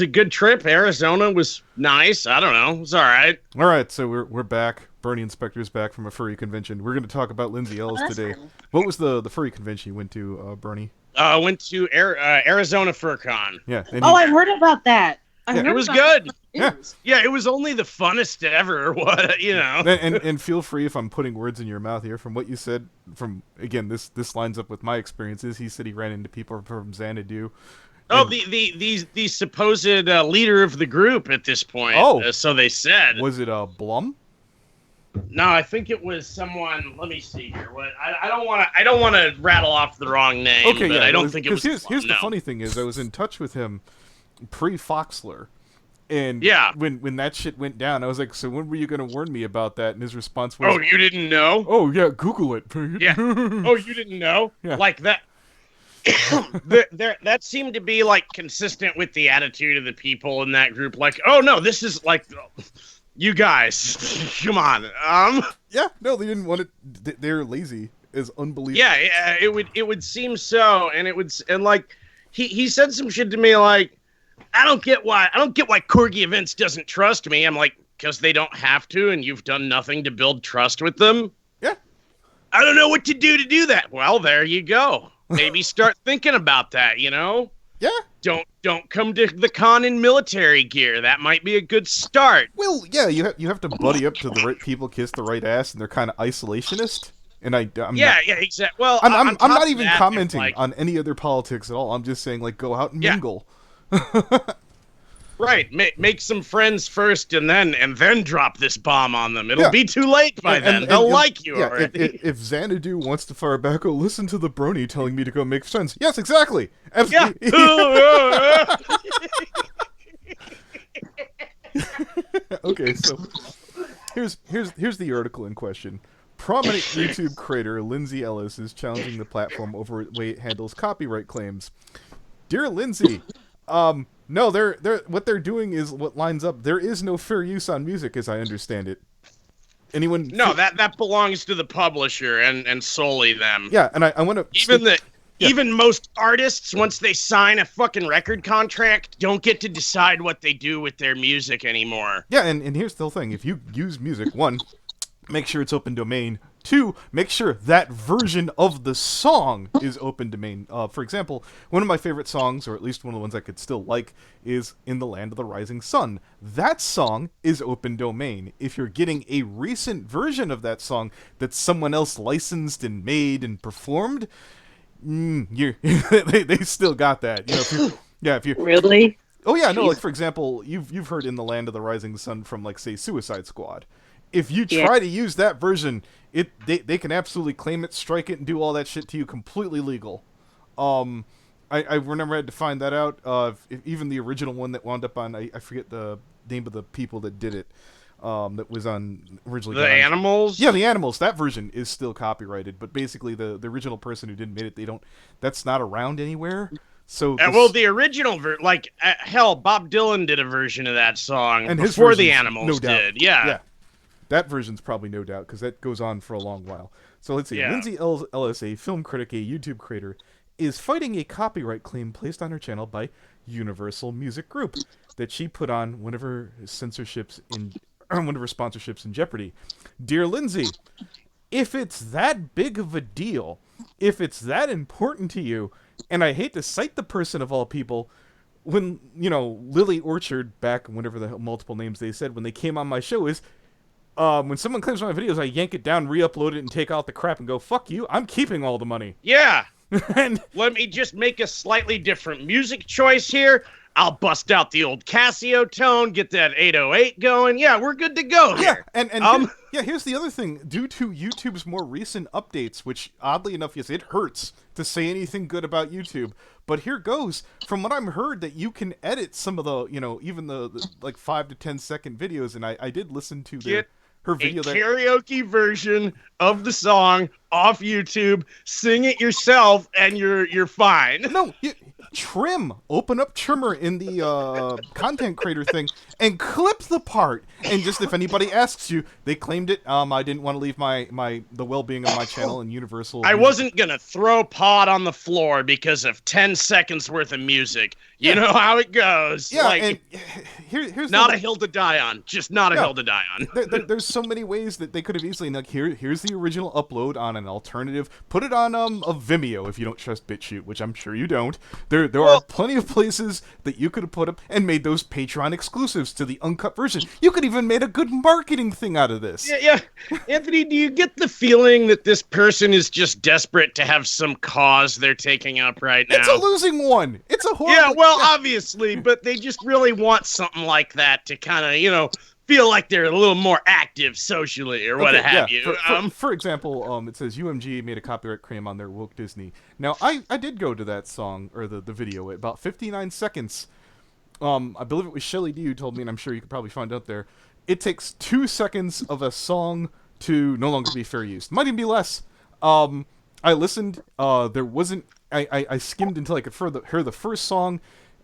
a good trip. Arizona was nice. I don't know. It was all right. All right, so we're back. Bernie Inspector's back from a furry convention. We're going to talk about Lindsay Ellis today. Awesome. What was the furry convention you went to, Bernie? Went to Arizona FurCon. Yeah. Oh, I heard about that. Yeah. It was good. Yeah. Yeah, it was only the funnest ever, or what, you know. And feel free if I'm putting words in your mouth here. From what you said, from again, this lines up with my experiences. He said he ran into people from Xanadu. Oh, the supposed leader of the group at this point. Oh. So they said. Was it Blum? No, I think it was someone. Let me see here. What I don't want to rattle off the wrong name. Okay, but yeah. I don't think it was. Here's the no. funny thing is I was in touch with him pre-Foxler. And yeah. when that shit went down, I was like, so when were you going to warn me about that? And his response was, oh, you didn't know? Oh, yeah, Google it. Yeah. Oh, you didn't know? Yeah. Like that. That seemed to be like consistent with the attitude of the people in that group. Like, oh no, this is like, you guys, come on. Yeah, no, they didn't want it. They're lazy. Is unbelievable. Yeah, it would seem so, and like he said some shit to me like, I don't get why Corgi Events doesn't trust me. I'm like, because they don't have to, and you've done nothing to build trust with them. Yeah. I don't know what to do that. Well, there you go. Maybe start thinking about that, you know? Yeah. Don't come to the con in military gear. That might be a good start. Well, yeah, you have to buddy up to the right people, kiss the right ass, and they're kind of isolationist. And I'm yeah, not, exactly. Well, I'm not even that, commenting like, on any other politics at all. I'm just saying, like, go out and Yeah. mingle. Right, make some friends first, and then drop this bomb on them. It'll be too late by then. They'll like you already. If Xanadu wants to fire back, oh, listen to the Brony telling me to go make friends. Yes, exactly. Yeah. Okay, so here's the article in question. Prominent YouTube creator Lindsay Ellis is challenging the platform over the way it handles copyright claims. Dear Lindsay, no, they're what they're doing is what lines up. There is no fair use on music, as I understand it. Anyone? No, that belongs to the publisher and solely them. Yeah, and I want to even most artists, once they sign a fucking record contract, don't get to decide what they do with their music anymore. Yeah, and here's the whole thing: if you use music, one, make sure it's open domain. Two, make sure that version of the song is open domain. For example, one of my favorite songs, or at least one of the ones I could still like, is In the Land of the Rising Sun. That song is open domain. If you're getting a recent version of that song that someone else licensed and made and performed, they still got that. You know, if you Really? Oh yeah, no, like for example, you've heard In the Land of the Rising Sun from like say Suicide Squad. If you try to use that version, they can absolutely claim it, strike it, and do all that shit to you completely legal. I never had to find that out. Even the original one that wound up on I forget the name of the people that did it. That was on originally. The Animals? Yeah, the Animals. That version is still copyrighted, but basically the original person who didn't make it, that's not around anywhere. So well, the original hell, Bob Dylan did a version of that song and before the Animals did. Yeah. That version's probably no doubt, because that goes on for a long while. So let's see. Yeah. Lindsay Ellis, a film critic, a YouTube creator, is fighting a copyright claim placed on her channel by Universal Music Group that she put on one of her one of her sponsorships in jeopardy. Dear Lindsay, if it's that big of a deal, if it's that important to you, and I hate to cite the person of all people, when, Lily Orchard, back whenever the multiple names they said when they came on my show is, when someone claims my videos, I yank it down, re-upload it, and take out the crap and go, fuck you, I'm keeping all the money. Yeah. And let me just make a slightly different music choice here. I'll bust out the old Casio tone, get that 808 going. Yeah, we're good to go here. Here's the other thing. Due to YouTube's more recent updates, which oddly enough, yes, it hurts to say anything good about YouTube, but here goes. From what I've heard, that you can edit some of the, even the like 5 to 10 second videos, and I did listen to her video. Karaoke version of the song off YouTube, sing it yourself, and you're fine. No, open up Trimmer in the content creator thing and clip the part. And just if anybody asks you, they claimed it. I didn't want to leave the well-being of my channel and Universal. I wasn't gonna throw pot on the floor because of 10 seconds worth of music. You know how it goes. Yeah, like, and here's not a hill to die on. Just not a hill to die on. There's so many ways that they could have easily, like, here's the original upload on an alternative. Put it on a Vimeo if you don't trust BitChute, which I'm sure you don't. There are plenty of places that you could have put up and made those Patreon exclusives to the uncut version. You could even made a good marketing thing out of this. Yeah. Anthony, do you get the feeling that this person is just desperate to have some cause they're taking up right now? It's a losing one. It's a horrible... Yeah, well, obviously, but they just really want something like that to kind of, feel like they're a little more active socially or what have you. For example, it says UMG made a copyright claim on their Woke Disney. Now, I did go to that song, or the video, at about 59 seconds. I believe it was ShellyD who told me, and I'm sure you could probably find out there. It takes 2 seconds of a song to no longer be fair use. Might even be less. I listened. There wasn't... I skimmed until I could hear the first song,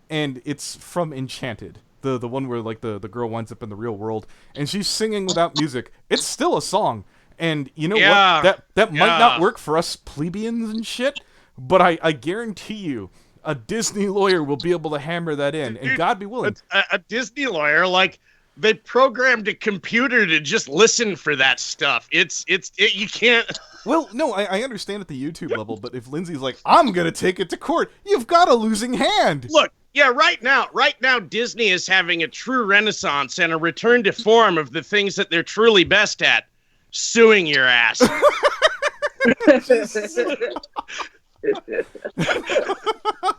and it's from Enchanted. The one where, like, the girl winds up in the real world, and she's singing without music. It's still a song. And you know what? That might not work for us plebeians and shit, but I guarantee you, a Disney lawyer will be able to hammer that in, and God be willing. A Disney lawyer, like, they programmed a computer to just listen for that stuff. You can't... Well, no, I understand at the YouTube level, but if Lindsay's like, I'm gonna take it to court, you've got a losing hand. Look, yeah, right now, Disney is having a true renaissance and a return to form of the things that they're truly best at: suing your ass.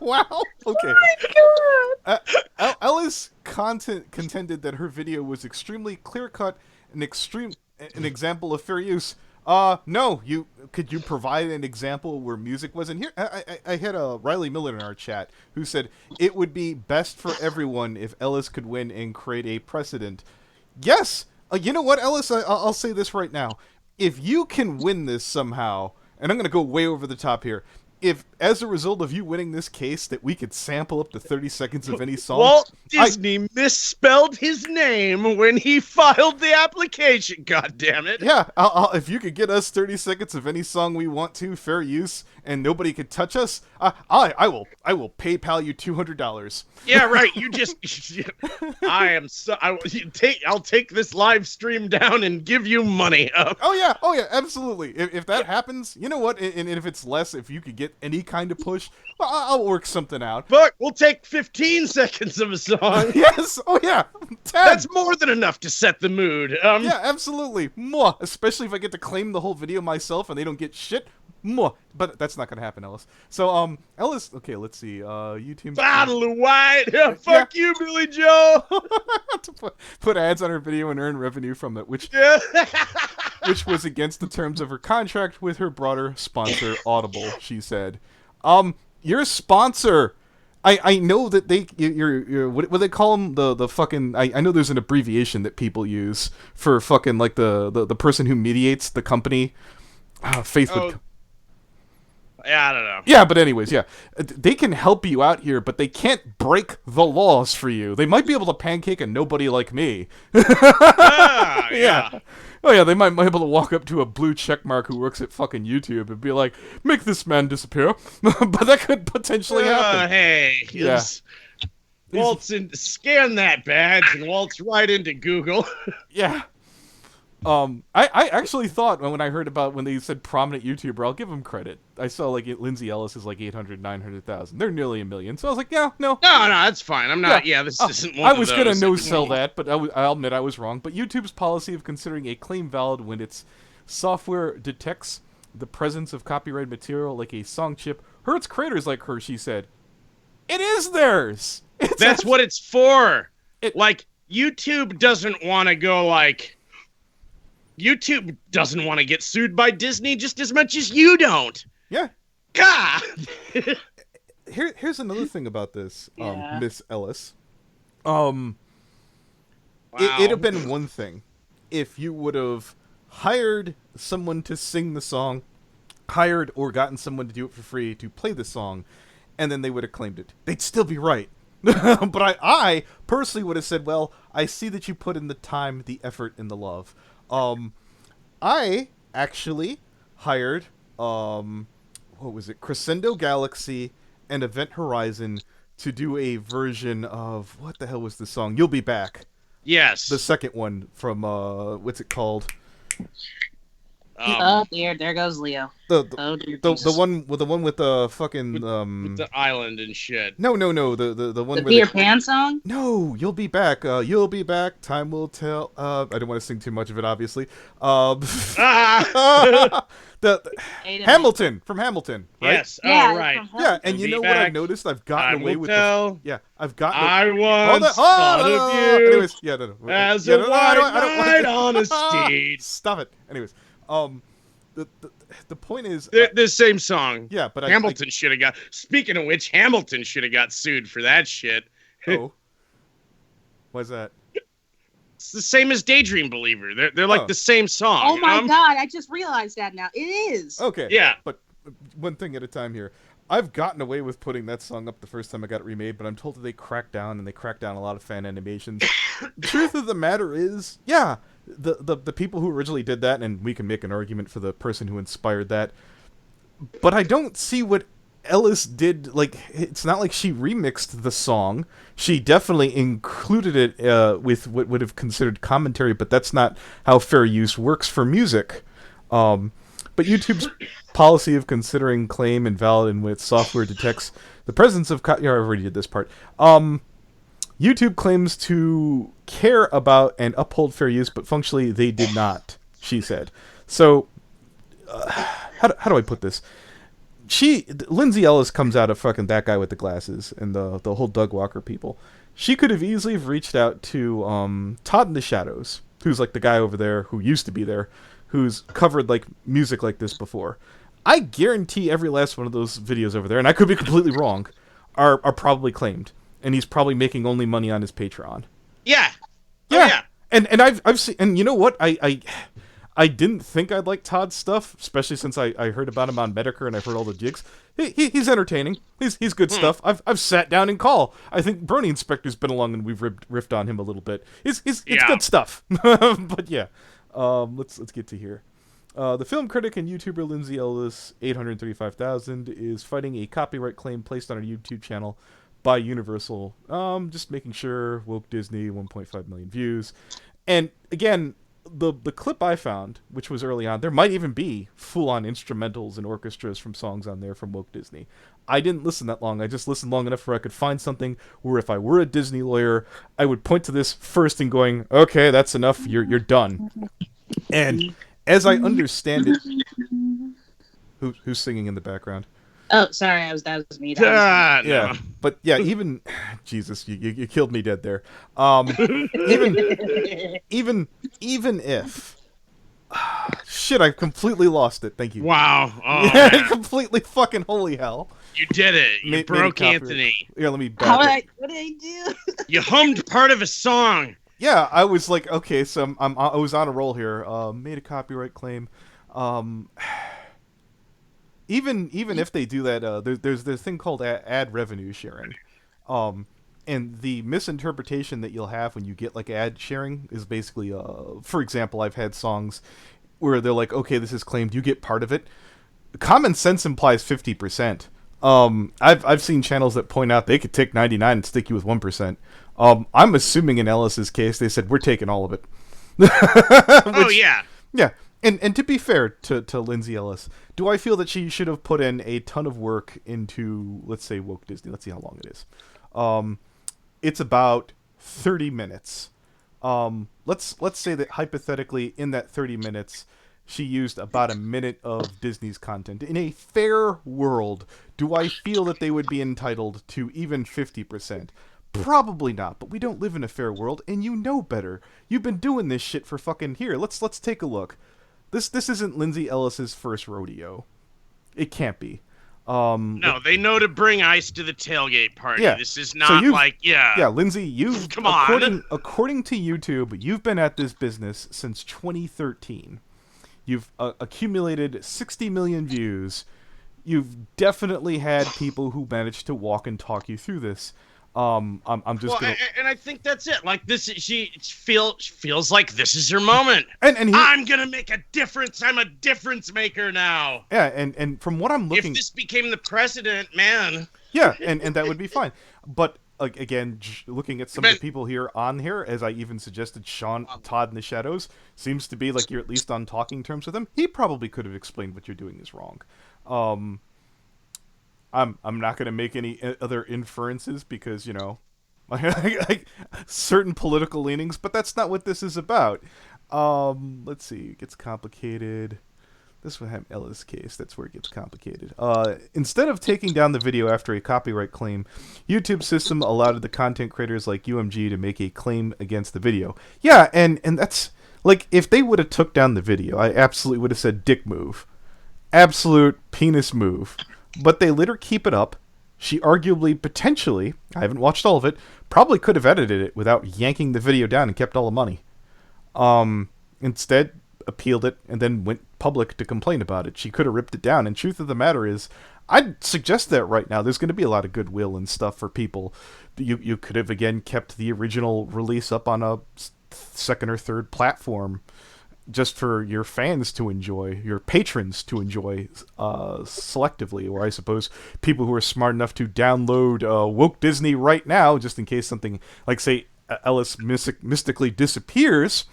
Wow. Okay. Oh my God. Ellis contended that her video was extremely clear-cut, an example of fair use. No. Could you provide an example where music wasn't here? I had a Riley Miller in our chat who said it would be best for everyone if Ellis could win and create a precedent. Yes. You know what, Ellis? I'll say this right now. If you can win this somehow, and I'm going to go way over the top here, if, as a result of you winning this case, that we could sample up to 30 seconds of any song... Walt Disney misspelled his name when he filed the application, goddammit. Yeah, if you could get us 30 seconds of any song we want to, fair use, and nobody could touch us, I will PayPal you $200. Yeah, right, you just... I'll take this live stream down and give you money. Oh yeah, absolutely. If that happens, you know what, and if it's less, if you could get any kind of push, I'll work something out. Look, we'll take 15 seconds of a song. Yes, oh yeah, 10. That's more than enough to set the mood. Yeah, absolutely. Mwah. Especially if I get to claim the whole video myself and they don't get shit. Mwah. But that's not gonna happen, Ellis. So, Ellis, okay, let's see. YouTube. Bottle of white. Fuck you, Billy Joe. To put ads on her video and earn revenue from it, which was against the terms of her contract with her broader sponsor, Audible. She said, "Your sponsor." I know that you're what do they call them, the fucking I know there's an abbreviation that people use for fucking, like, the person who mediates the company. Facebook. Oh. Yeah, I don't know. Yeah, but anyways, yeah. They can help you out here, but they can't break the laws for you. They might be able to pancake a nobody like me. Yeah. Oh yeah, they might be able to walk up to a blue checkmark who works at fucking YouTube and be like, make this man disappear. But that could potentially happen. Hey. Yeah. Walt's scan that badge and waltz right into Google. Yeah. I actually thought when I heard about when they said prominent YouTuber, I'll give them credit. I saw, like, Lindsay Ellis is like 800, 900,000. They're nearly 1 million. So I was like, yeah, no. No, that's fine. I'm not. Yeah, this isn't one I of was those. gonna no-sell that, but I'll admit I was wrong. But YouTube's policy of considering a claim valid when its software detects the presence of copyrighted material, like a song chip, hurts creators like her. She said, "It is theirs." That's what it's for. Like, YouTube doesn't want to go like. YouTube doesn't want to get sued by Disney just as much as you don't. Yeah. God. Here's another thing about this, Miss Ellis. Wow. It'd have been one thing if you would have hired someone to sing the song, hired or gotten someone to do it for free to play the song, and then they would have claimed it. They'd still be right. But I personally would have said, well, I see that you put in the time, the effort, and the love. I actually hired, what was it, Crescendo Galaxy and Event Horizon to do a version of what the hell was the song? You'll Be Back. Yes. The second one from what's it called? Oh dear, there goes Leo. The one with the fucking with the island and shit. No, the one The with Peter Pan song? No, You'll Be Back. You'll be back. Time will tell. I don't want to sing too much of it, obviously. The Hamilton from Hamilton, right? Yes. Yeah, Oh, right. Yeah, and you know what I've noticed? I've gotten away with I've gotten. I once thought of you. Anyways, yeah, no. As yeah, a no, white I don't knight on a steed. Stop it. Anyways, the point is the same song. Yeah, but Hamilton should have got. Speaking of which, Hamilton should have got sued for that shit. Oh, why's that? It's the same as Daydream Believer. They're like the same song. Oh my god! I just realized that now. It is. Okay. Yeah. But one thing at a time here. I've gotten away with putting that song up the first time I got it remade, but I'm told that they cracked down, and they cracked down a lot of fan animations. The truth of the matter is, yeah, the people who originally did that, and we can make an argument for the person who inspired that, but I don't see what Ellis did. Like, it's not like she remixed the song. She definitely included it with what would have considered commentary, but that's not how fair use works for music. But YouTube's policy of considering claim invalid and when its software detects the presence of... I already did this part. YouTube claims to care about and uphold fair use, but functionally they did not, she said. So, how do I put this? Lindsay Ellis comes out of fucking that guy with the glasses and the whole Doug Walker people. She could have easily reached out to Todd in the Shadows, who's like the guy over there who used to be there, who's covered like music like this before. I guarantee every last one of those videos over there, and I could be completely wrong, are probably claimed, and he's probably making only money on his Patreon. Yeah. Yeah. Oh, yeah. And I've seen, and you know what? I didn't think I'd like Todd's stuff, especially since I heard about him on Medicare and I've heard all the jigs. He's entertaining. He's good stuff. I've sat down and call. I think Brony Inspector's been along and we've riffed on him a little bit. It's good stuff. But yeah, let's get to here. The film critic and YouTuber Lindsay Ellis, 835,000, is fighting a copyright claim placed on her YouTube channel by Universal. Just making sure, woke Disney, 1.5 million views. And again, the clip I found, which was early on, there might even be full-on instrumentals and orchestras from songs on there from woke Disney. I didn't listen that long. I just listened long enough where I could find something where if I were a Disney lawyer, I would point to this first and going, okay, that's enough, you're done. And as I understand it... Who's singing in the background? Oh, sorry, that was me. Yeah, but yeah, even Jesus, you killed me dead there. Even if shit, I completely lost it. Thank you. Wow. Oh, yeah, completely fucking holy hell. You did it. You broke Anthony. Yeah, let me back what did I do? You hummed part of a song. Yeah, I was like, okay, so I was on a roll here. Made a copyright claim. Even if they do that, there's this thing called ad revenue sharing, and the misinterpretation that you'll have when you get like ad sharing is basically, for example, I've had songs where they're like, okay, this is claimed, you get part of it. Common sense implies 50%. I've seen channels that point out they could take 99 and stick you with 1%. I'm assuming in Ellis's case they said we're taking all of it. Oh yeah, yeah. And to be fair to Lindsay Ellis, do I feel that she should have put in a ton of work into, let's say, woke Disney? Let's see how long it is. It's about 30 minutes. Let's say that hypothetically in that 30 minutes, she used about a minute of Disney's content. In a fair world, do I feel that they would be entitled to even 50%? Probably not, but we don't live in a fair world, and you know better. You've been doing this shit for fucking... Here, let's take a look. This isn't Lindsay Ellis's first rodeo. It can't be. No, they know to bring ice to the tailgate party. Yeah. This is not Yeah, Lindsay, you've... Come on. According to YouTube, you've been at this business since 2013. You've accumulated 60 million views. You've definitely had people who managed to walk and talk you through this. I'm just gonna... and I think that's it. Like this, she feels like this is her moment. And I'm gonna make a difference. I'm a difference maker now. Yeah, and from what I'm looking, if this became the precedent, man. Yeah, and that would be fine. But like again, looking at some of the people here on here, as I even suggested, Sean Todd in the Shadows seems to be like you're at least on talking terms with him. He probably could have explained what you're doing is wrong. I'm not going to make any other inferences because like certain political leanings, but that's not what this is about. Let's see, it gets complicated. This would have Ellis case. That's where it gets complicated. Instead of taking down the video after a copyright claim, YouTube system allowed the content creators like UMG to make a claim against the video. Yeah, and that's like if they would have took down the video, I absolutely would have said dick move, absolute penis move. But they let her keep it up. She arguably, potentially, I haven't watched all of it, probably could have edited it without yanking the video down and kept all the money. Instead, appealed it and then went public to complain about it. She could have ripped it down. And truth of the matter is, I'd suggest that right now. There's going to be a lot of goodwill and stuff for people. You could have, again, kept the original release up on a second or third platform just for your fans to enjoy, your patrons to enjoy selectively, or I suppose people who are smart enough to download Woke Disney right now, just in case something, like, say, Ellis mystically disappears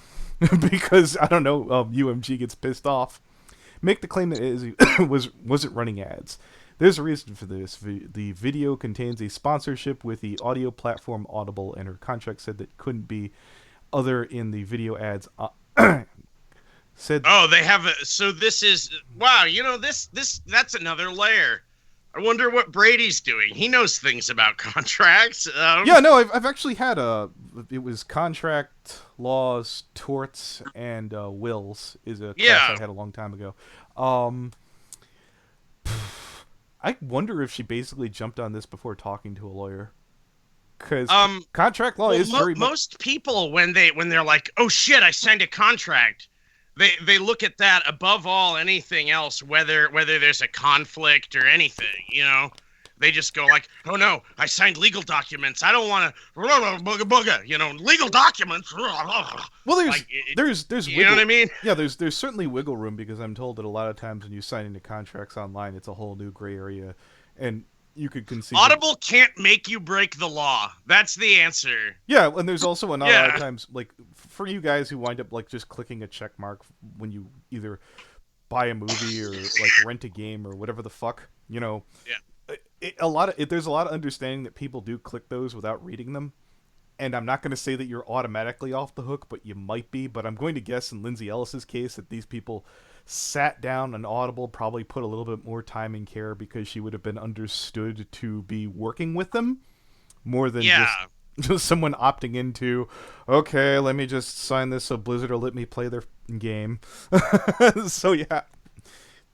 because, I don't know, UMG gets pissed off. Make the claim that it wasn't running ads. There's a reason for this. The video contains a sponsorship with the audio platform Audible, and her contract said that couldn't be other in the video ads. They have so this is wow, that's another layer. I wonder what Brady's doing. He knows things about contracts. Yeah, no, I've actually had it was contract laws, torts, and wills is a class I had a long time ago. I wonder if she basically jumped on this before talking to a lawyer. Because contract law is very most people when they're like, oh shit, I signed a contract. They look at that above all anything else, whether there's a conflict or anything, They just go like, oh no, I signed legal documents. I don't want to booga, legal documents. Well, there's you know what I mean? Yeah, there's certainly wiggle room because I'm told that a lot of times when you sign into contracts online, it's a whole new gray area, and you could conceive Audible can't make you break the law. That's the answer. Yeah, and there's also a lot of times, like, for you guys who wind up, like, just clicking a check mark when you either buy a movie or, like, rent a game or whatever the fuck, Yeah. There's a lot of understanding that people do click those without reading them. And I'm not going to say that you're automatically off the hook, but you might be. But I'm going to guess in Lindsay Ellis's case that these people sat down on Audible, probably put a little bit more time and care because she would have been understood to be working with them more than just someone opting into, okay, let me just sign this so Blizzard will let me play their game. So yeah,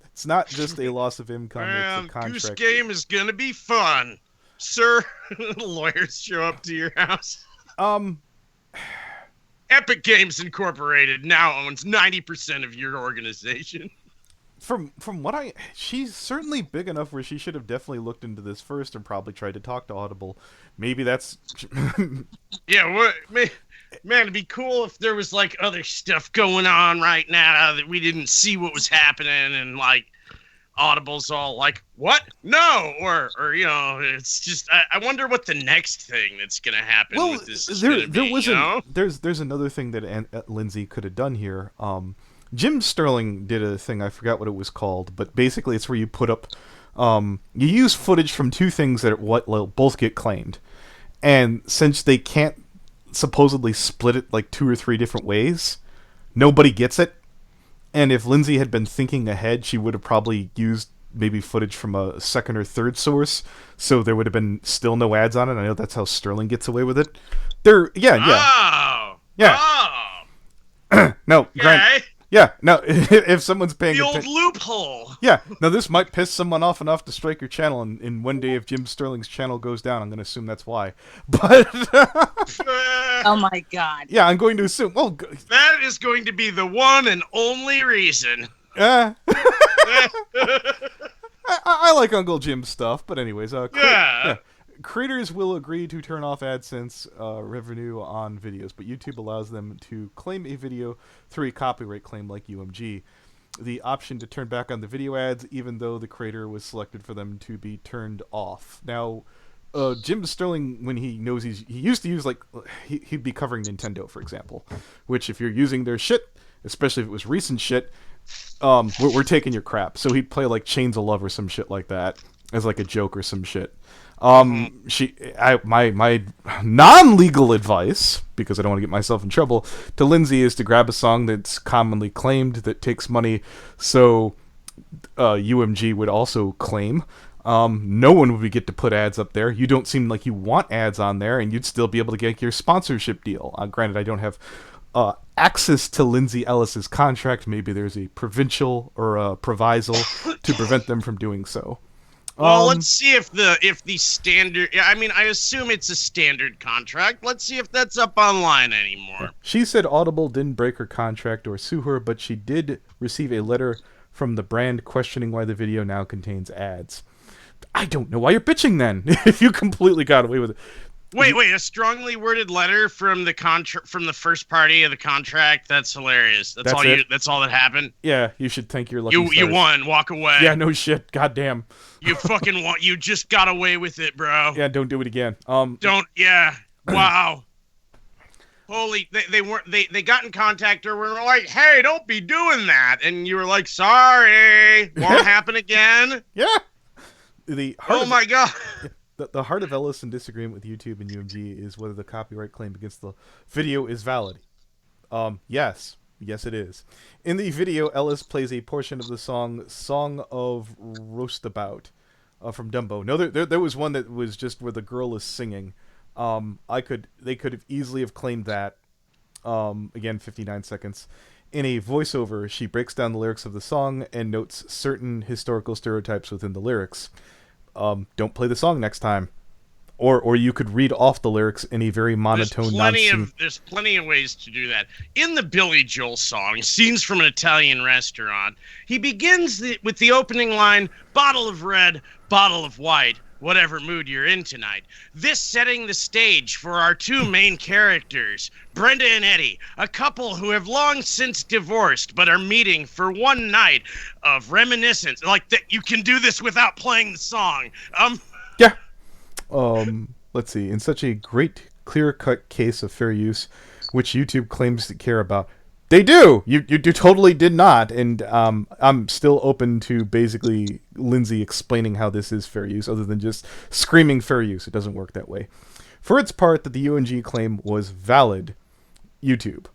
it's not just a loss of income, it's a contract. Goose Game is going to be fun. Sir, lawyers show up to your house. Epic Games Incorporated now owns 90% of your organization. From what she's certainly big enough where she should have definitely looked into this first and probably tried to talk to Audible. Maybe that's yeah. Man, it'd be cool if there was like other stuff going on right now that we didn't see what was happening, and like Audible's all like, "What? No!" Or it's just I wonder what the next thing that's gonna happen with this is gonna be. There's another thing that Lindsay could have done here. Jim Sterling did a thing, I forgot what it was called, but basically it's where you put up, you use footage from two things that both get claimed. And since they can't supposedly split it like 2 or 3 different ways, nobody gets it. And if Lindsay had been thinking ahead, she would have probably used maybe footage from a second or third source, so there would have been still no ads on it. I know that's how Sterling gets away with it. No, Okay. Yeah, no, if someone's paying the old loophole. Yeah, now this might piss someone off enough to strike your channel, and one day if Jim Sterling's channel goes down, I'm going to assume that's why. But oh my god. Yeah, I'm going to assume. Well, that is going to be the one and only reason. I like Uncle Jim's stuff, but anyways, creators will agree to turn off AdSense revenue on videos, but YouTube allows them to claim a video through a copyright claim like UMG. the option to turn back on the video ads, even though the creator was selected for them to be turned off. Now, Jim Sterling, when he knows he used to use, like, he'd be covering Nintendo, for example, which if you're using their shit, especially if it was recent shit, we're taking your crap. So he'd play like Chains of Love or some shit like that as like a joke or some shit. My non-legal advice, because I don't want to get myself in trouble, to Lindsay is to grab a song that's commonly claimed that takes money, so UMG would also claim. No one would get to put ads up there. You don't seem like you want ads on there, and you'd still be able to get your sponsorship deal. Granted, I don't have access to Lindsay Ellis's contract. Maybe there's a provincial or a proviso to prevent them from doing so. Well, let's see if the standard. I mean, I assume it's a standard contract. Let's see if that's up online anymore. She said Audible didn't break her contract or sue her, but she did receive a letter from the brand questioning why the video now contains ads. I don't know why you're bitching then, if you completely got away with it. Wait, a strongly worded letter from the first party of the contract. That's hilarious. That's all it? That's all that happened. Yeah, you should thank your lucky You stars. won. Walk away. Yeah, no shit. Goddamn. You fucking won. You just got away with it, bro. Yeah, don't do it again. Don't. Yeah. Wow. Holy. They got in contact or were like, hey, don't be doing that, and you were like, sorry, won't happen again. Yeah. Oh my god. The heart of Ellis in disagreement with YouTube and UMG is whether the copyright claim against the video is valid. Yes, it is. In the video, Ellis plays a portion of the Song of Roastabout from Dumbo. No, there was one that was just where the girl is singing. They could have easily have claimed that. Again, 59 seconds. In a voiceover, she breaks down the lyrics of the song and notes certain historical stereotypes within the lyrics. Don't play the song next time. Or you could read off the lyrics in a very monotone, there's plenty of ways to do that. In the Billy Joel song, Scenes from an Italian Restaurant, he begins with the opening line, bottle of red, bottle of white, whatever mood you're in tonight. This setting the stage for our two main characters, Brenda and Eddie, a couple who have long since divorced but are meeting for one night of reminiscence. Like that, you can do this without playing the song. Yeah. Let's see. In such a great, clear-cut case of fair use, which YouTube claims to care about, they do. You totally did not, and I'm still open to basically Lindsay explaining how this is fair use, other than just screaming fair use. It doesn't work that way. For its part, that the UNG claim was valid, YouTube.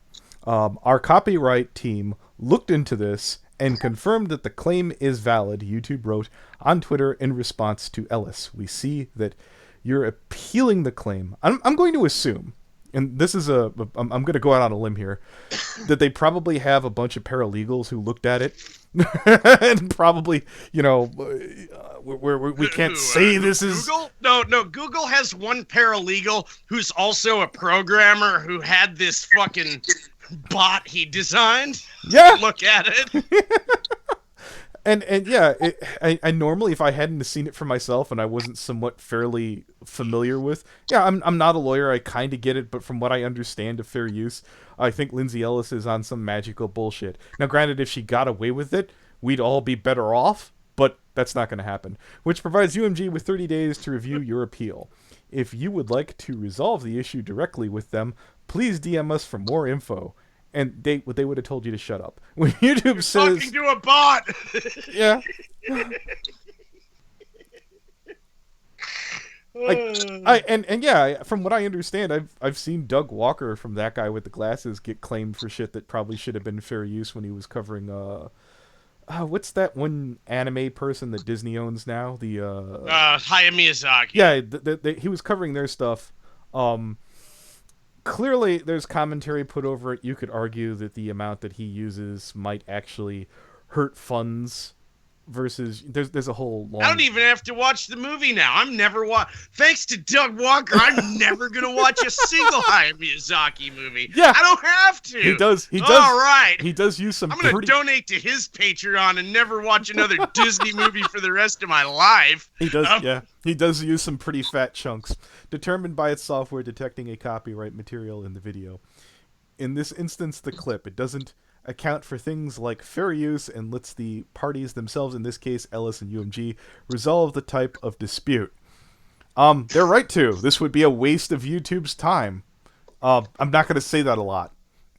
Our copyright team looked into this and confirmed that the claim is valid, YouTube wrote on Twitter in response to Ellis. We see that you're appealing the claim. I'm going to assume, and this is I'm going to go out on a limb here, that they probably have a bunch of paralegals who looked at it and probably, we can't say this is Google. No. Google has one paralegal who's also a programmer who had this fucking bot he designed. Yeah. Look at it. And yeah, I normally, if I hadn't seen it for myself and I wasn't somewhat fairly familiar with, yeah, I'm not a lawyer, I kind of get it, but from what I understand of fair use, I think Lindsay Ellis is on some magical bullshit. Now, granted, if she got away with it, we'd all be better off, but that's not going to happen. Which provides UMG with 30 days to review your appeal. If you would like to resolve the issue directly with them, please DM us for more info. And they would have told you to shut up. When YouTube says talking to a bot. Yeah. From what I understand, I've seen Doug Walker from That Guy with the Glasses get claimed for shit that probably should have been fair use when he was covering what's that one anime person that Disney owns now? The Hayao Miyazaki. Yeah, he was covering their stuff. Clearly, there's commentary put over it. You could argue that the amount that he uses might actually hurt funds versus there's a whole long... I don't even have to watch the movie now. I'm never thanks to Doug Walker, I'm never gonna watch a single Hayao Miyazaki movie. Yeah, I don't have to. He does. All right. He does use some. I'm gonna donate to his Patreon and never watch another Disney movie for the rest of my life. He does. Yeah, he does use some pretty fat chunks, determined by its software detecting a copyright material in the video. In this instance, the clip, it doesn't account for things like fair use and lets the parties themselves, in this case Ellis and UMG, resolve the type of dispute. They're right to. This would be a waste of YouTube's time. I'm not going to say that a lot.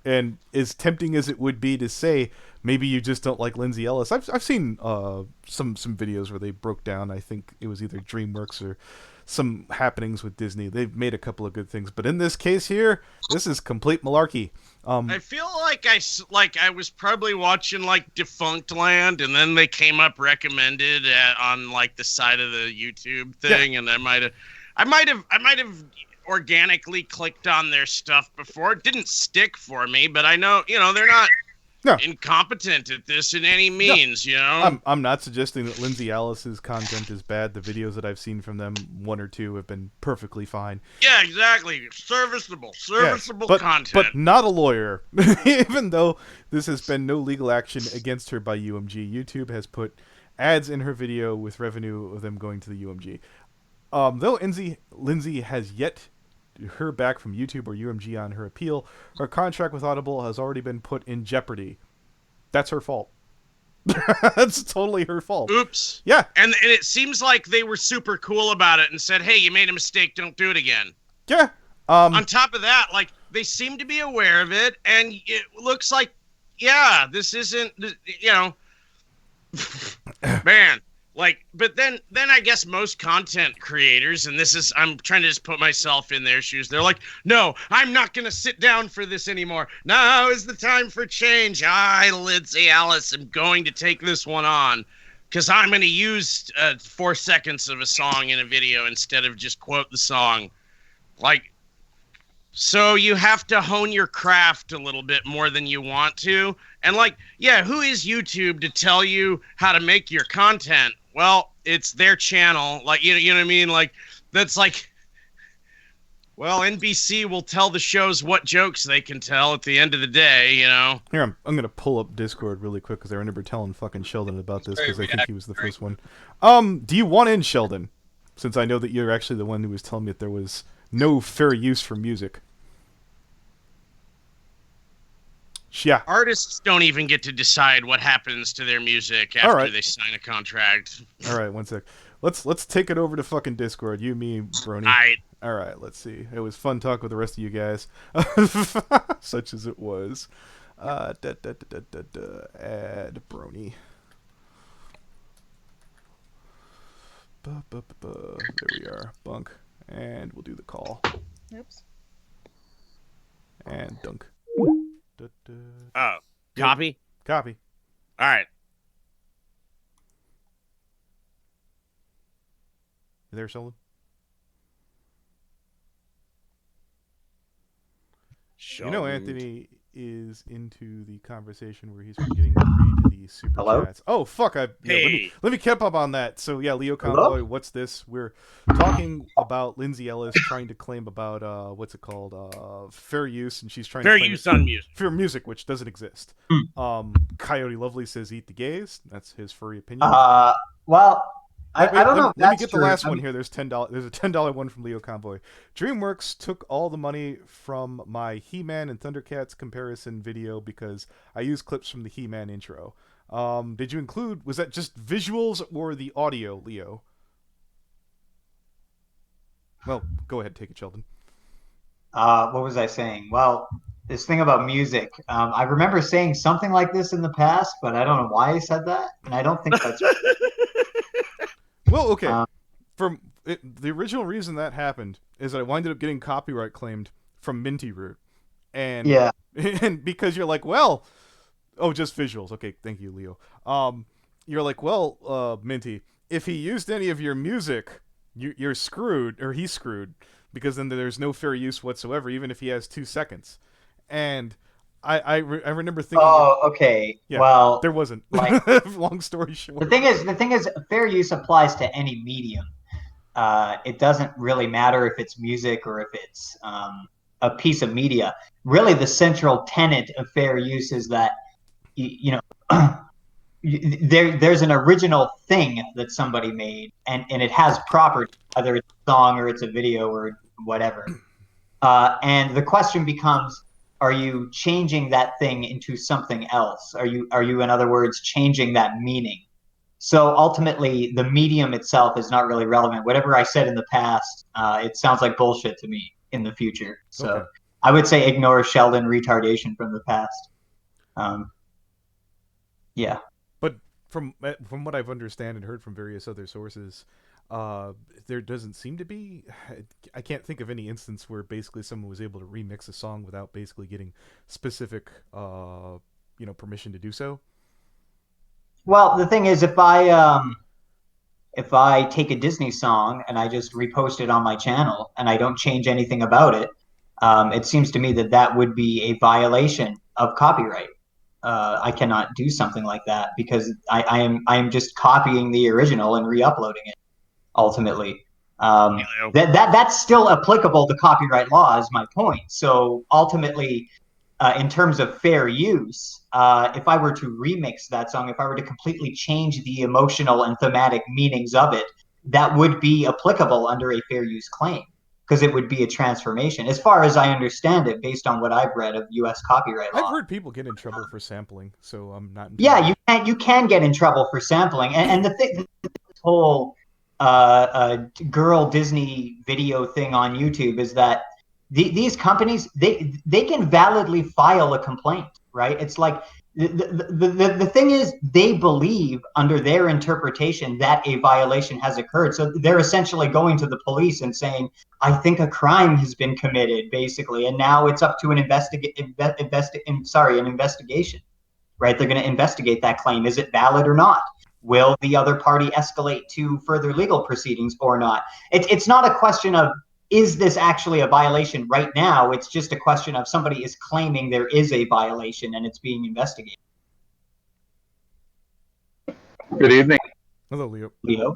And as tempting as it would be to say, maybe you just don't like Lindsay Ellis. I've seen some videos where they broke down, I think it was either DreamWorks or some happenings with Disney. They've made a couple of good things. But in this case here, this is complete malarkey. I feel like I was probably watching like Defunct Land, and then they came up recommended on like the side of the YouTube thing, and I might have organically clicked on their stuff before. It didn't stick for me, but I know they're not incompetent at this in any means. I'm not suggesting that Lindsay Ellis's content is bad. The videos that I've seen from them, one or two, have been perfectly fine. Yeah, exactly. Serviceable content. But not a lawyer. Even though this has been no legal action against her by UMG, YouTube has put ads in her video with revenue of them going to the UMG. Though Lindsay has yet to hear back from YouTube or UMG on her appeal, her contract with Audible has already been put in jeopardy. That's her fault. That's totally her fault. Oops. Yeah. And it seems like they were super cool about it and said, hey, you made a mistake, don't do it again. Yeah. On top of that, like, they seem to be aware of it, and it looks like, yeah, this isn't, man. Like, but then I guess most content creators, and I'm trying to just put myself in their shoes. They're like, no, I'm not going to sit down for this anymore. Now is the time for change. I, Lindsay Ellis, am going to take this one on because I'm going to use 4 seconds of a song in a video instead of just quote the song. Like, so you have to hone your craft a little bit more than you want to. And like, yeah, who is YouTube to tell you how to make your content? Well, it's their channel. Like, you know what I mean? Like, that's like, well, NBC will tell the shows what jokes they can tell at the end of the day, Here, I'm going to pull up Discord really quick because I remember telling fucking Sheldon about this because I think he was the first one. Do you want in, Sheldon? Since I know that you're actually the one who was telling me that there was no fair use for music. Yeah. Artists don't even get to decide what happens to their music after they sign a contract. All right, one sec. Let's take it over to fucking Discord. You, me, Brony. All right, let's see. It was fun talking with the rest of you guys, such as it was. Add Brony. There we are. Bunk. And we'll do the call. Oops. And dunk. Oh, copy? Copy. All right. You there, Sheldon? You know Anthony is into the conversation where he's getting to read the super chats. Oh, fuck. Let me keep up on that. So, yeah, LioconVoy, what's this? We're talking about Lindsay Ellis trying to claim about, what's it called? Fair use, and she's trying to claim use on music. Fair music, which doesn't exist. Coyote Lovely says eat the gays. That's his furry opinion. Well... I don't know. Let me get the last one here. There's $10. There's a $10 one from LioconVoy. DreamWorks took all the money from my He-Man and Thundercats comparison video because I used clips from the He-Man intro. Did you include? Was that just visuals or the audio, Leo? Well, go ahead, take it, Sheldon. What was I saying? Well, this thing about music. I remember saying something like this in the past, but I don't know why I said that, and I don't think that's. Well, okay. The original reason that happened is that I winded up getting copyright claimed from Minty Root, and and because you're like, well, just visuals. Okay, thank you, Leo. You're like, well, Minty, if he used any of your music, you're screwed, or he's screwed, because then there's no fair use whatsoever, even if he has 2 seconds. And I remember thinking. Oh, okay. Yeah, well, there wasn't. Like, long story short. The thing is, fair use applies to any medium. It doesn't really matter if it's music or if it's a piece of media. Really, the central tenet of fair use is that there's an original thing that somebody made, and it has property, whether it's a song or it's a video or whatever. And the question becomes, are you changing that thing into something else? Are you, in other words, changing that meaning? So ultimately, the medium itself is not really relevant. Whatever I said in the past, it sounds like bullshit to me in the future. So Okay. I would say ignore Sheldon retardation from the past. Yeah. But from what I've understand and heard from various other sources, there doesn't seem to be. I can't think of any instance where basically someone was able to remix a song without basically getting specific, permission to do so. Well, the thing is, if I take a Disney song and I just repost it on my channel and I don't change anything about it, it seems to me that that would be a violation of copyright. I cannot do something like that because I am just copying the original and re-uploading it. Ultimately, that's still applicable to copyright law, is my point. So ultimately, in terms of fair use, if I were to remix that song, if I were to completely change the emotional and thematic meanings of it, that would be applicable under a fair use claim because it would be a transformation, as far as I understand it, based on what I've read of U.S. copyright law. I've heard people get in trouble for sampling, so I'm not. Yeah, you can get in trouble for sampling, and the thing, this whole girl Disney video thing on YouTube is that these companies, they can validly file a complaint, right? It's like the thing is, they believe under their interpretation that a violation has occurred, so they're essentially going to the police and saying, I think a crime has been committed, basically, and now it's up to an investigation, right? They're going to investigate that claim. Is it valid or not? Will the other party escalate to further legal proceedings or not? It's not a question of, is this actually a violation right now? It's just a question of somebody is claiming there is a violation and it's being investigated. Good evening. Hello, Leo. Leo?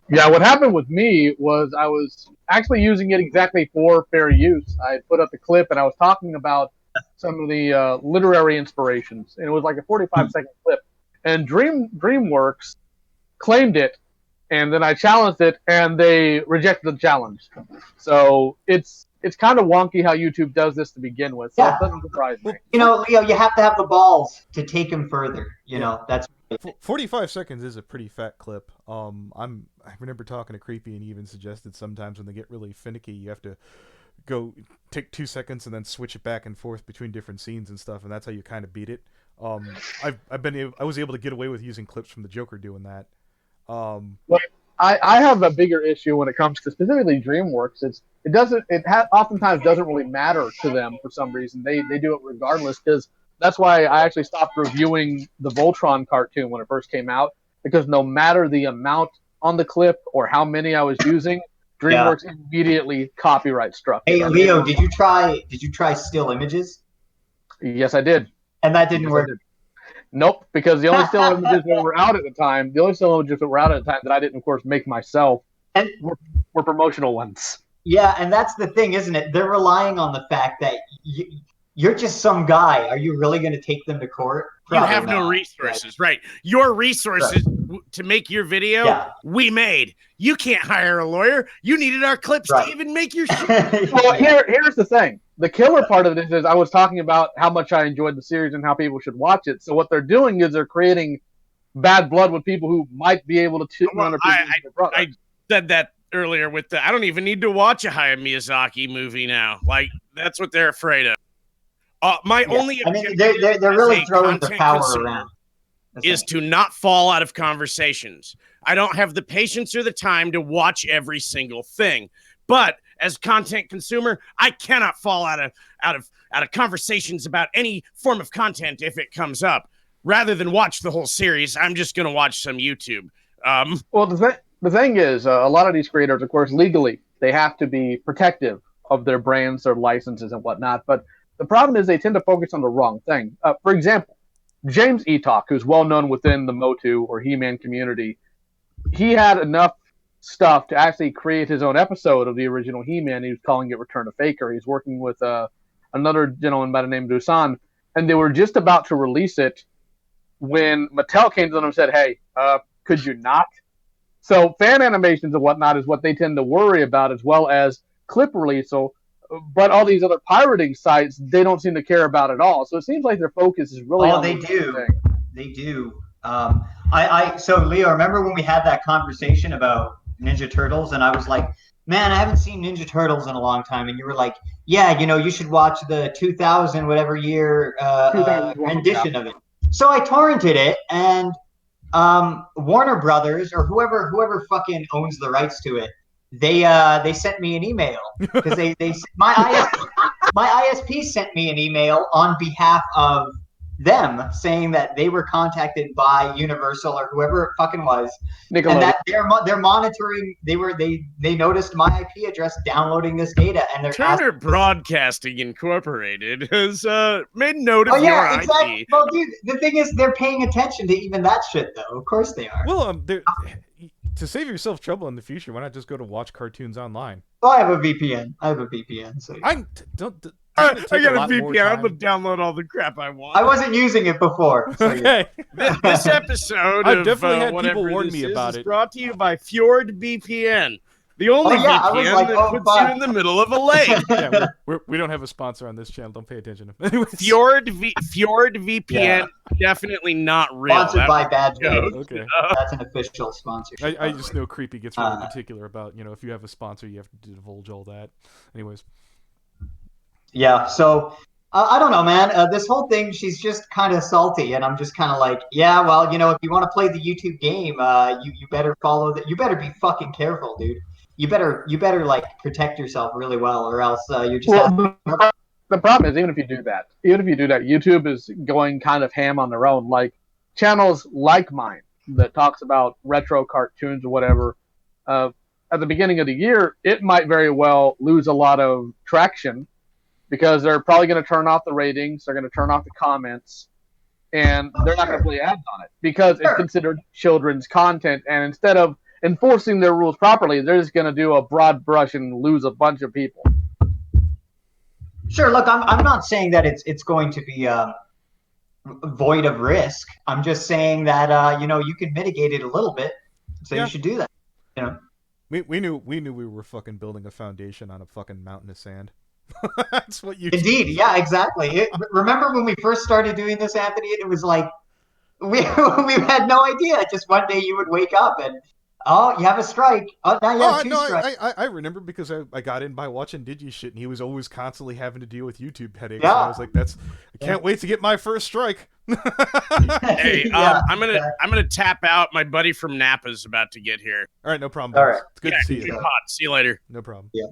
Yeah, what happened with me was I was actually using it exactly for fair use. I put up a clip and I was talking about some of the literary inspirations, and it was like a 45-second clip. And DreamWorks claimed it, and then I challenged it, and they rejected the challenge. So it's kind of wonky how YouTube does this to begin with. So it doesn't surprise me. You know, Leo, you have to have the balls to take him further. You know, that's 45 seconds is a pretty fat clip. I remember talking to Creepy, and he even suggested sometimes when they get really finicky, you have to go take 2 seconds and then switch it back and forth between different scenes and stuff, and that's how you kind of beat it. I was able to get away with using clips from the Joker doing that. Well, I have a bigger issue when it comes to specifically DreamWorks. Oftentimes doesn't really matter to them for some reason. They do it regardless, because that's why I actually stopped reviewing the Voltron cartoon when it first came out, because no matter the amount on the clip or how many I was using, DreamWorks immediately copyright struck. Hey, Leo, did you try still images? Yes, I did. And that didn't work? Nope, because the only still images that were out at the time, that I didn't, of course, make myself were promotional ones. Yeah, and that's the thing, isn't it? They're relying on the fact that you're just some guy. Are you really going to take them to court? Probably you have no resources, right? Your resources to make your video, we made. You can't hire a lawyer. You needed our clips to even make your shit. Well, here's the thing. The killer part of this is I was talking about how much I enjoyed the series and how people should watch it. So what they're doing is they're creating bad blood with people who might be able to run I said that earlier with I don't even need to watch a Hayao Miyazaki movie now. Like, that's what they're afraid of. Only they're really throwing the power around. Is to not fall out of conversations. I don't have the patience or the time to watch every single thing. But as content consumer, I cannot fall out of conversations about any form of content if it comes up. Rather than watch the whole series, I'm just going to watch some YouTube. Well, the thing is, a lot of these creators, of course, legally, they have to be protective of their brands, their licenses, and whatnot. But the problem is they tend to focus on the wrong thing. For example, James Etok, who's well known within the Motu or He-Man community, he had enough stuff to actually create his own episode of the original He-Man. He was calling it Return of Faker. He's working with another gentleman by the name of Dusan, and they were just about to release it when Mattel came to them and said, hey, could you not? So fan animations and whatnot is what they tend to worry about, as well as clip release. So but all these other pirating sites, they don't seem to care about at all. So it seems like their focus is really on they the do. thing. They do. So Leo, remember when we had that conversation about Ninja Turtles, and I was like, man, I haven't seen Ninja Turtles in a long time, and you were like, yeah, you should watch the 2000 whatever year rendition of it. So I torrented it, and Warner Brothers or whoever fucking owns the rights to it, they sent me an email because my ISP sent me an email on behalf of them saying that they were contacted by Universal or whoever it fucking was, and that they're monitoring. They noticed my IP address downloading this data, and they're Turner Broadcasting Incorporated has made note of your IP. Well, dude, the thing is, they're paying attention to even that shit, though. Of course they are. Well, to save yourself trouble in the future, why not just go to Watch Cartoons Online? Well, I have a VPN. So I got a VPN. I'm gonna download all the crap I want. I wasn't using it before. So okay. This episode I've of definitely had whatever people warn this me is, about is it. brought to you by Fjord VPN, the only VPN that puts you in the middle of a lake. Yeah, we don't have a sponsor on this channel. Don't pay attention. Anyways. Fjord VPN, definitely not real. Sponsored by Bad Joke. Okay. That's an official sponsorship. I just know Creepy gets really particular about, if you have a sponsor, you have to divulge all that. Anyways. Yeah, so I don't know, man. This whole thing, she's just kind of salty, and I'm just kind of like, yeah, well, if you want to play the YouTube game, you better follow that. You better be fucking careful, dude. You better like protect yourself really well, or else you're just. The problem is, even if you do that, YouTube is going kind of ham on their own. Like channels like mine that talks about retro cartoons or whatever. At the beginning of the year, it might very well lose a lot of traction, because they're probably going to turn off the ratings, they're going to turn off the comments, and they're not going to play ads on it because it's considered children's content. And instead of enforcing their rules properly, they're just going to do a broad brush and lose a bunch of people. Sure, look, I'm not saying that it's going to be void of risk. I'm just saying that you can mitigate it a little bit, so you should do that. We knew we were fucking building a foundation on a fucking mountain of sand. That's what you. Indeed, yeah, exactly. Remember when we first started doing this, Anthony? It was like we had no idea. Just one day you would wake up and you have a strike. Oh, now you have two strikes. I remember because I got in by watching Digi shit, and he was always constantly having to deal with YouTube headaches. Yeah. And I was like, I can't wait to get my first strike. Hey, I'm gonna tap out. My buddy from Napa's about to get here. All right, no problem. All right, it's good to see you. Hot. See you later. No problem. Yeah.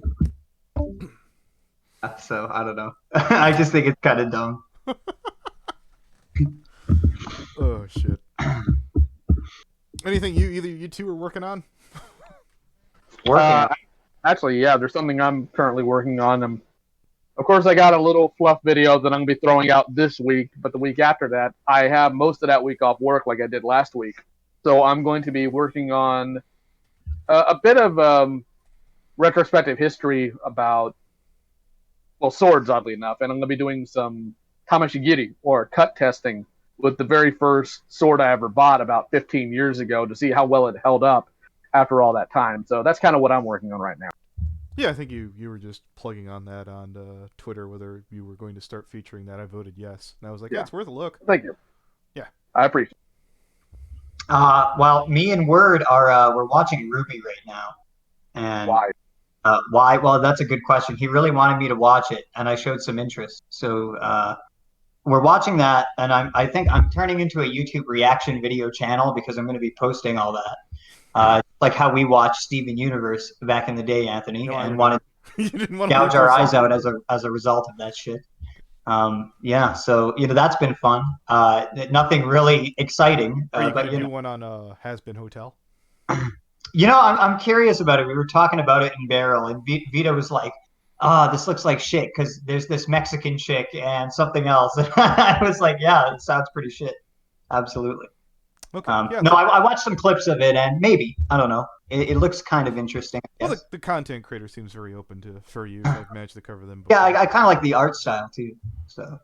So I don't know. I just think it's kind of dumb. Oh shit. Anything either you two are working on? Actually, yeah, there's something I'm currently working on. Of course, I got a little fluff video that I'm going to be throwing out this week, but the week after that, I have most of that week off work like I did last week. So I'm going to be working on a bit of retrospective history about, swords, oddly enough, and I'm going to be doing some kamashigiri, or cut testing, with the very first sword I ever bought about 15 years ago to see how well it held up after all that time. So that's kind of what I'm working on right now. Yeah, I think you were just plugging on that on Twitter, whether you were going to start featuring that. I voted yes. And I was like, yeah, it's worth a look. Thank you. Yeah. I appreciate it. Well, me and Word are we're watching Ruby right now. And why? Why? Well, that's a good question. He really wanted me to watch it, and I showed some interest. So we're watching that, and I think I'm turning into a YouTube reaction video channel because I'm going to be posting all that. Like how we watched Steven Universe back in the day, Anthony, and wanted to gouge our eyes out as a result of that shit. Yeah, so that's been fun. Nothing really exciting. Are you going to do one on Has Been Hotel? I'm curious about it. We were talking about it in Barrel, and Vito was like, this looks like shit because there's this Mexican chick and something else. I was like, yeah, it sounds pretty shit. Absolutely. Okay. No, I watched some clips of it, and maybe, I don't know. It looks kind of interesting. Well, the content creator seems very open to fair use. I've managed to cover them before. Yeah, I kind of like the art style, too. So,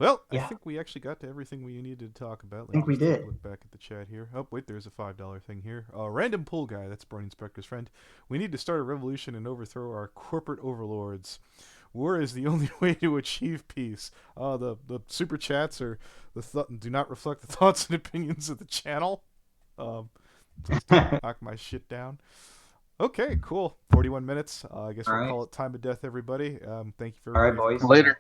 Well, I Yeah. think we actually got to everything we needed to talk about. I think we Let's take a did. Look back at the chat here. Oh, wait, there's a $5 thing here. Random pool guy. That's Brony Inspector's friend. We need to start a revolution and overthrow our corporate overlords. War is the only way to achieve peace. The super chats are do not reflect the thoughts and opinions of the channel. Please don't knock my shit down. Okay, cool. 41 minutes. I guess All we'll right. call it time of death, everybody. Thank you for All right, everybody for boys. calling. Later.